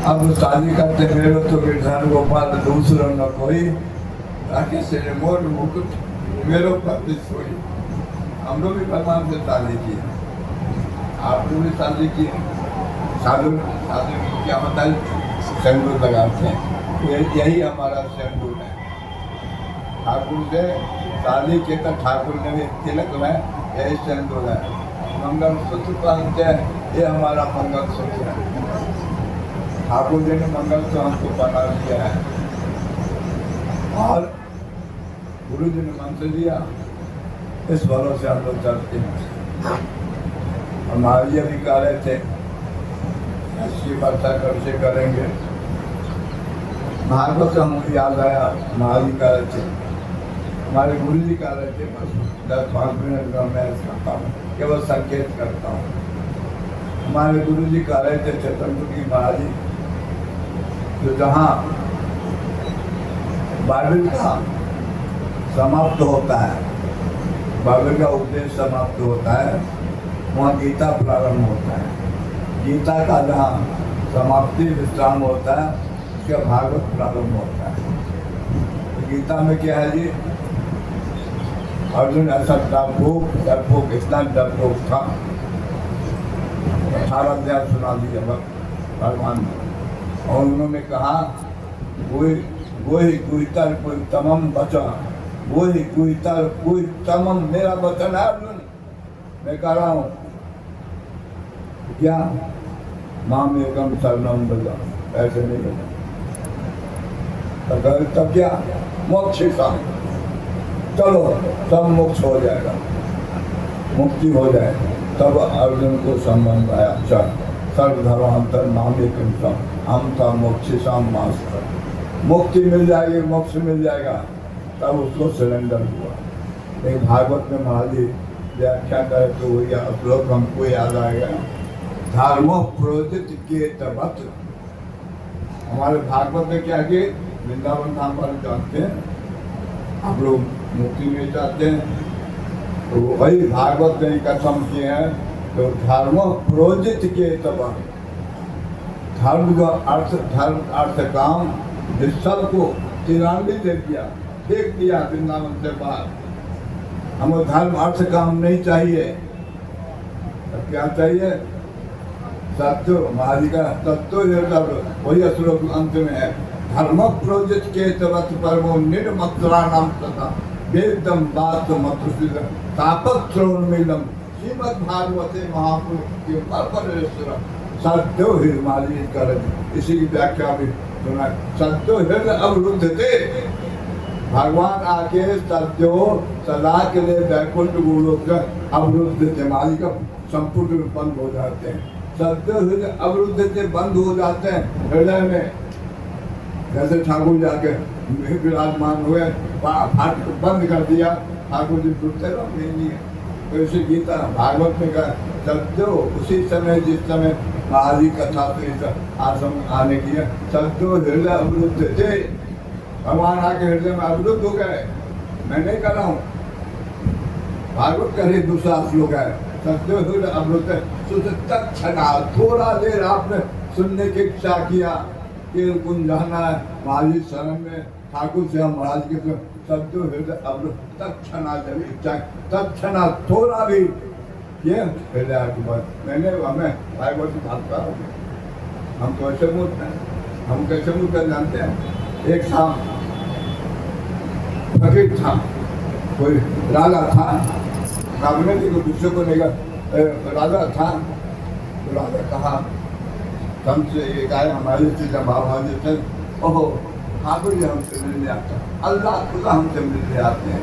अब शादी करते मेरो तो गिरधर गोपाल दूसरो न कोई, ताकि से मोर मुकुट मेरो पति सोई। हम लोग भी भगवान से शादी की, आपने भी शादी की। शादी शादी क्या होता है? सिंदूर लगाते हैं, यही हमारा सिंदूर है। ठाकुर से शादी के तो ठाकुर ने भी तिलक में यही सिंदूर है। मंगलसूत्र पहनते हैं, ये हमारा मंगलसूत्र है। ठाकुर जी ने मंगलसूत्र हमको बना दिया है और गुरु जी ने मंत्र दिया, इस भरोसे हम लोग चलते हैं। और महाराज जी भी कह रहे थे ऐसी वर्षा कैसे करेंगे। भागवत से हमको याद आया, महाराज जी कह रहे थे, हमारे गुरु जी कह रहे थे, बस 10-5 मिनट का मैं करता हूँ, केवल संकेत करता हूँ। हमारे गुरु जी कह रहे थे चैतन्य की महाराज जी, जो जहाँ बाइबल का समाप्त होता है, बाइबल का उपदेश समाप्त होता है, वहाँ गीता प्रारंभ होता है। गीता का जहाँ समाप्ति विश्राम होता है, उसका भागवत प्रारंभ होता है। तो गीता में क्या है जी? अर्जुन ऐसा डरपोक इतना डरपोक था, 18 अध्याय सुना दिया भगवान ने। और उन्होंने कहा वही कुतर कोई तमम बचा, वही कुतर कोई तमम मेरा वचन है अर्जुन, मैं कह रहा हूँ क्या माम एकम शरणम बजा, ऐसे नहीं बजा। तब क्या मोक्ष का, चलो सब मोक्ष हो जाएगा, मुक्ति हो जाए। तब अर्जुन को संबंध आया, चल सर्वधर्मांतर नाम एकम सम हम था मोक्षिशाम मास्टर, मुक्ति मिल जाएगी, मोक्ष मिल जाएगा। तब उसको सिलेंडर हुआ। लेकिन भागवत में महाराज जी व्याख्या करे तो वही श्लोक हमको याद आएगा, धर्मो प्रोदित के तबत। हमारे भागवत में क्या कि वृंदावन धाम वाले जानते हैं, आप लोग मुक्ति में चाहते हैं, तो वही भागवत ने कसम किए हैं, तो धर्म प्रोदित के तबत, धर्म का धर्म अर्थ काम जिस सबको तिरानवे दे दिया, फेंक दिया वृंदावन से बाहर। हमें धर्म अर्थ काम नहीं चाहिए, अब क्या चाहिए? सत्य। महाराज का तत्व वही श्लोक अंत में है, धर्म प्रोजित के तवत परमो निर्मत्रा नाम तथा वेदम बात मत तापक श्रोणमिलम श्रीमद् भागवते महापुरुष के परमेश्वर सत्यो हृदय कर। इसी की व्याख्या भी सुना, सत्यो हृदय अवरुद्ध थे। भगवान आके सत्यो सदा के लिए वैकुंठ गोलोक अवरुद्ध थे, माली का संपूर्ण बंद हो जाते हैं। सत्यो हृदय अवरुद्ध थे, बंद हो जाते हैं हृदय में। जैसे ठाकुर जाके विराजमान हुए, फाटक बंद कर दिया, ठाकुर जी टूटते नहीं है। तो इसे गीता भागवत में कहा सत्यो, उसी समय जिस समय महाराज कथा से आश्रम आने की है, सत्यो हृदय अवरुद्ध थे। भगवान आके हृदय में अवरुद्ध हो गए। मैं नहीं कर रहा हूँ, भागवत करे दूसरा श्लोक है, सत्यो हृदय अवरुद्ध तत्क्षणा, थोड़ा देर आपने सुनने की इच्छा किया कि कुंज जाना है महाराज शरण में, ठाकुर से हम महाराज के सत्यो हृदय अवरुद्ध तत्क्षणा, जब इच्छा तत्क्षणा थोड़ा भी ये हृदय की बात। मैंने हमें भागवत की बात कहा, हम तो ऐसे मूर्ख हैं, हम कैसे मूर्ख जानते हैं। एक था फकीर था, कोई राजा था, राजनीति को दूसरे को लेकर राजा था। तो राजा कहा हमसे एक आए हमारे से जब बाबा जी थे, ओहो ठाकुर जी हमसे मिलने आते हैं, अल्लाह खुदा हमसे मिलने आते हैं।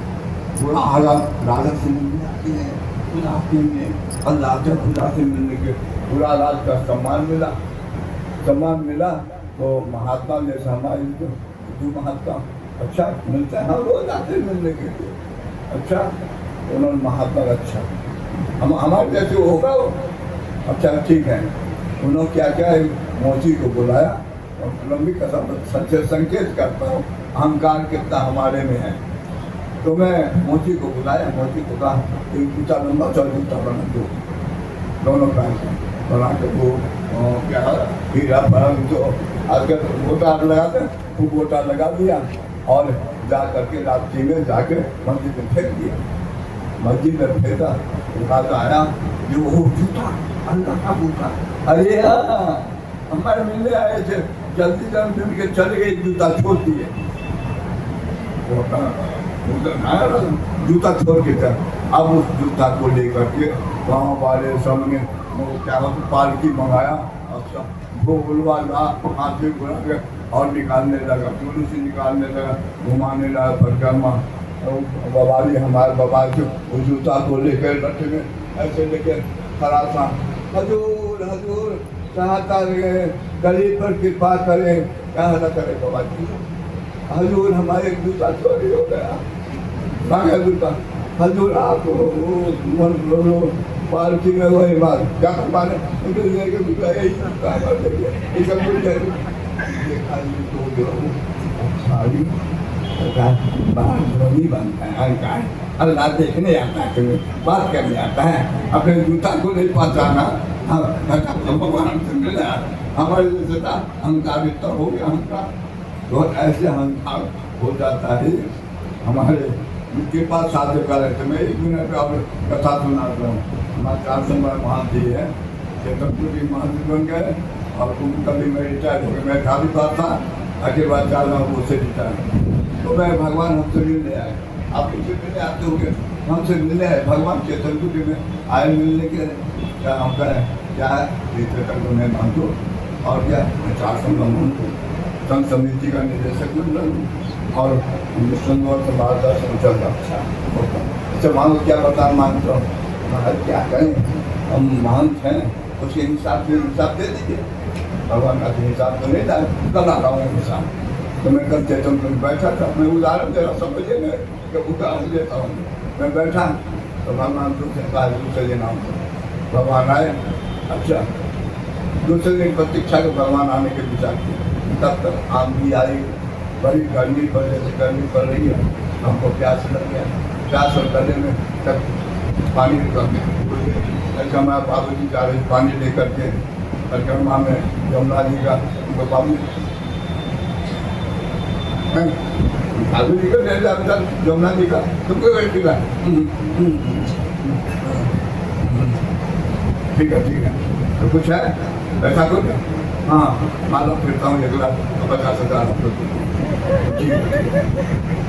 पूरा आलम राजा से मिलने आते हैं, खुदा के में अल्लाह के खुदा से मिलने के पूरा राज का सम्मान मिला। तो महात्मा जैसे हमारे हिंदू महात्मा अच्छा मिलता है, हम रोज आते हैं मिलने के लिए। अच्छा उन्होंने महात्मा अच्छा हम हमारे जैसे होगा, अच्छा ठीक है। उन्होंने क्या क्या है, मोची को बुलाया और लंबी कसम सच्चे संकेत करता हूँ अहंकार कितना हमारे में है। तो मैं मोची को बुलाया, मोची को कहा एक जूता लंबा चल जूता बना दो, दोनों पैर बना के वो क्या हीरा पर जो आजकल गोटा लगाते हैं, वो गोटा लगा दिया और जा करके रात्रि में जाके मस्जिद में फेंक दिया। मस्जिद में फेंका, बाद आया जो वो जूता, अल्लाह का जूता, अरे हाँ हमारे मिलने आए थे, जल्दी जल्दी मिल के चले गए, जूता छोड़ दिए। जूता छोड़ के था। अब उस जूता को लेकर के गाँव वाले सब ने क्या पालकी मंगाया और सब भोलवाला हाथ में घुरा के और निकालने लगा, पुलिस से निकालने लगा, घुमाने लगा परिक्रमा। बवाली हमारे बाबा के वो जूता को लेकर रखे में ऐसे लेकर खड़ा था, हजूर हजूर चाहता रहे गरीब पर कृपा करें, क्या ना करे बाबा जी, हजूर हमारे जूता चोरी हो गया, मांगा जूता, हजूर आप पालकी में वही बात क्या माने अल्लाह देखने आता है, तुम्हें बात करने आता है, अपने जूता को नहीं पहचाना, भगवान से मिला हमारे जैसे अहंकार इतना हो गया, अहंकार तो ऐसे अहंकार हो जाता है हमारे के पास साध्य कर रहे थे। मैं 1 मिनट और कथा सुनाता हूँ। हमारे 4 नंबर महांती है, चेतनपुर की महांती बन गए और कभी मैं रिटायर हो गया, मैं खाली बात था आगे बाद 4 नंबर उससे रिटायर। तो मैं भगवान हमसे मिलने आए, आप उनसे मिलने आते हो गए, हमसे मिलने आए भगवान चेतनपुर में आए मिलने के क्या हम कहें क्या है चेतनपुर में मानतो और क्या 4 नंबर मानतो संघ समिति का निदेशक और विष्णुवर से मार्गदर्शन चल रहा। अच्छा मानो क्या बता मानते हो, क्या करें हम महंत हैं, उसके हिसाब से हिसाब दे दीजिए, भगवान का हिसाब तो नहीं था, कल आ रहा हूँ हिसाब। तो मैं कल चेतन में बैठा था, मैं उदाहरण दे रहा समझिए मैं कि उदाहरण देता हूँ। मैं बैठा तो भगवान दूसरे दिन आऊँ, भगवान आए। अच्छा दूसरे दिन प्रतीक्षा के भगवान आने के विचार किए, तब तक आम भी आई, बड़ी गर्मी पड़ रही, गर्मी पड़ रही है, हमको प्यास लग गया, प्यास और गले में तब पानी ऐसा हमारे बाबू जी जा रहे पानी लेकर के परिक्रमा में यमुना जी का बाबू बाबू जी का ले जाता यमुना जी का तुमको वेट दिला ठीक है तो कुछ है ऐसा कुछ हाँ मालूम फिरता हूँ 1,50,000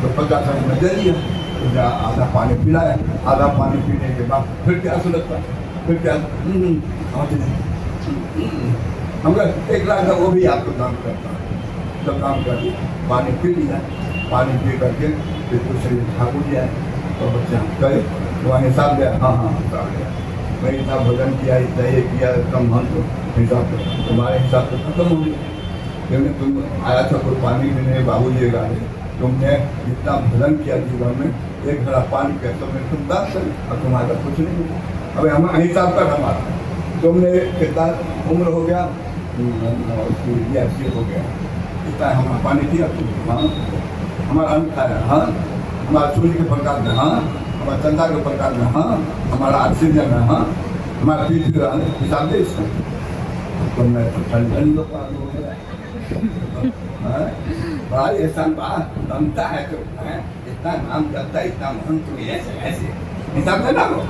तो 50,000 में दे दिया, आधा पानी पिलाया, आधा पानी पीने के बाद फिर क्या लगता फिर क्या हम 1 लाख का वो भी आपको दान करता जब काम कर दिया, पानी पी लिया, पानी पी करके फिर दूसरे ठाकुर जी आए तो बच्चे हम गए वहाँ हिसाब दिया, हाँ हिसाब दिया, मैं इतना भोजन किया, इतना ये किया, इतना महत्व हिसाब तुम्हारे हिसाब से खत्म हो गया, क्योंकि तुम आया था कोई पानी भी नहीं, बाबू जी गा रहे, तुमने जितना भजन किया जीवन में 1 घड़ा पानी पे तो मैं तुम दान कर और तुम्हारा कुछ नहीं हुआ। अब हम हिसाब कर हमारा तुमने कितना उम्र हो गया 80 हो गया, कितना हमारा पानी पिया तुम, हाँ हमारा अन्न खाया, हाँ हमारा सूर्य के प्रकार में, हाँ हमारा चंदा के प्रकार में, हाँ हमारा ऑक्सीजन है, हाँ हमारा पीठ हिसाब दे इसका तो मैं ठंड हो गया भाई ऐसा बात बनता है तो इतना नाम करता है, इतना महंत हुई ऐसे ऐसे हिसाब से ना हो।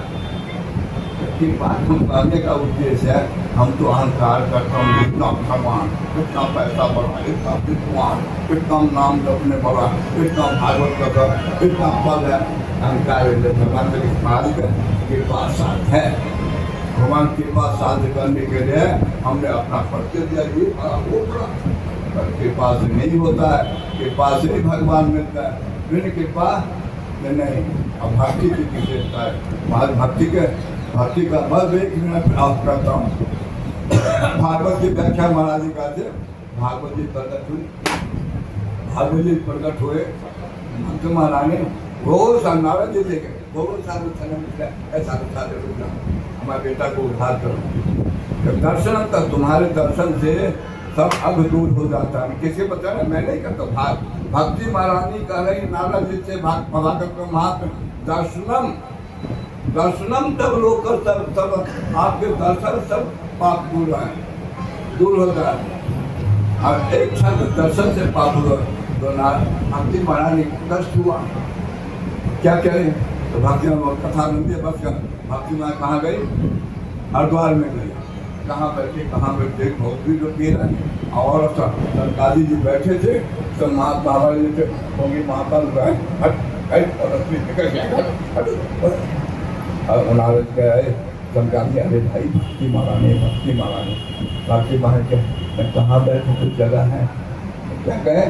बात हम करने का उद्देश्य है, हम तो अहंकार करता हूँ इतना भगवान, इतना पैसा बढ़ा, इतना विद्वान, इतना नाम जपने वाला, इतना भागवत का, इतना पद है, अहंकार भगवान के पास साथ है। भगवान के पास साध्य करने के लिए हमने अपना परिचय दिया, ये बड़ा वो बड़ा कृपा से नहीं होता है, कृपा से ही भगवान मिलता है, बिन कृपा नहीं। अब भक्ति की विशेषता है, महाराज भक्ति का बस 1 मिनट प्रयास करता हूँ। भागवत की व्याख्या महाराज जी का थे, भागवत जी प्रकट हुई, भागवत जी प्रकट हुए, भक्त महारानी बहुत नारद जी देखे, बहुत सारे ऐसा हमारे बेटा को उद्धार करो, दर्शन तक तुम्हारे दर्शन से सब अब दूर हो जाता है। किसी बता रहे मैं नहीं करता, भक्ति महारानी कह रही नारद जी से भागवत महात्म दर्शनम दर्शनम तब लोग सब आपके दर्शन सब पाप दूर होता है। और एक क्षण दर्शन से पाप हुआ तो भक्ति महारानी कष्ट हुआ, क्या करें? तो भक्ति कथा नंदी बस भक्ति माँ कहाँ गई? हरिद्वार में गई। कहाँ बैठे भक्ति जो पी रहे और सरकारी जी बैठे थे, तो महात्मा जी थे, होंगे महात्मा और उन्होंने कहा सरकारी, अरे भाई भक्ति महारानी भक्ति महारानी के कहाँ बैठे? कुछ जगह है क्या कहे?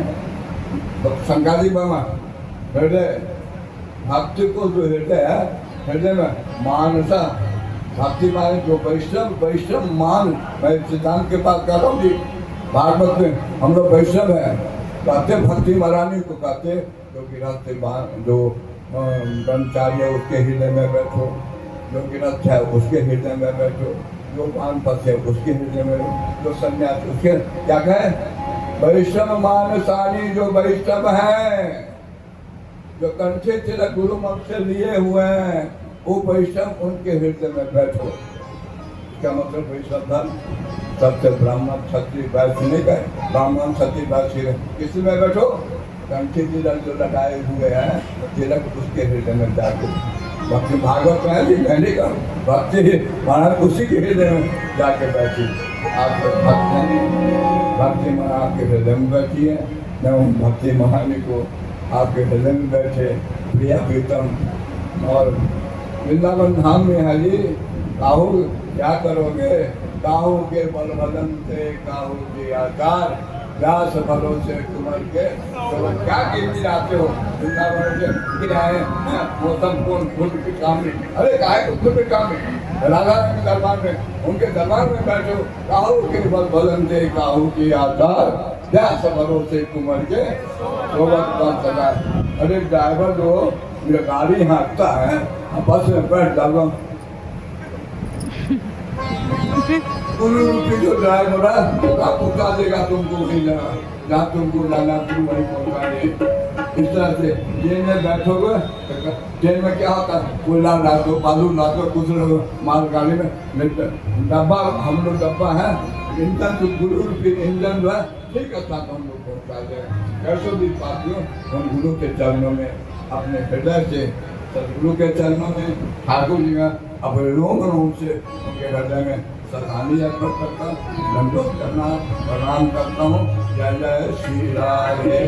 तो शंकराजी बाबा हृदय भक्ति को जो हृदय में मानसा भक्ति माने जो वैष्णव मान, मैं सिद्धांत के पास कर रहा हूँ जी, भागवत में हम लोग वैष्णव है कहते, भक्ति महारानी को कहते, जो गृहस्थ जो ब्रह्मचारी है उसके हृदय में बैठो, जो गृहस्थ है उसके हृदय में बैठो, जो वानप्रस्थ है उसके हृदय में, जो सन्यासी उसके क्या कहे? वैष्णव मानसानी, जो वैष्णव है, जो कंठे तिलक गुरु मंत्र से लिए हुए हैं, वो वैष्णव उनके हृदय में बैठो। क्या मतलब वैष्णव धर्म? सबसे ब्राह्मण क्षत्रिय वैश्य नहीं कहे, ब्राह्मण क्षत्रिय वैश्य किसी में बैठो? कंठे तिलक जो लगाए हुए हैं तिलक उसके हृदय में जाके। भक्ति भागवत में है, मैंने कहा भक्ति महाराज उसी के हृदय में जाके बैठी। आप भक्ति महाराज आपके हृदय में बैठी है, मैं उन भक्ति महारानी को आपके हृदय में बैठे प्रिया प्रीतम। और वृंदावन धाम में है जी, काहू क्या करोगे? काहू के बल बदन से, काहू के आकार, व्यास फलों से कुमर के, तो क्या गिर आते हो? वृंदावन से गिराए मौसम कौन खुद के सामने, अरे काहे को खुद के सामने राधा के दरबार में, उनके दरबार में बैठो, काहू के बल बदन से, काहू के आकार, व्यास फलों से कुमर के, सोबत बन सका। अरे ड्राइवर जो मेरा गाड़ी हाँकता है, बस में बैठ डालो, जो ड्राइवर है पहुँचा देगा तुमको वहीं जहाँ तुमको जाना, तुम वहीं पहुँचाए। इस तरह से ट्रेन में बैठोगे, ट्रेन में क्या होता है? कोयला ला दो, बालू ला दो, कुछ मालगाड़ी में डब्बा, हम लोग डब्बा है, इंजन तो गुरु रूपी इंजन जो है ठीक है, साथ हम लोग पहुँचा जाए। कैसो भी पातियों हम गुरु के चरणों में अपने हृदय से, सदगुरु के चरणों में, ठाकुर जी का अपने रोम से उनके हृदय में श्रद्धांजलि अर्पण करता हूँ, दंडोत करना प्रणाम करता हूँ। जय जय श्री राधे।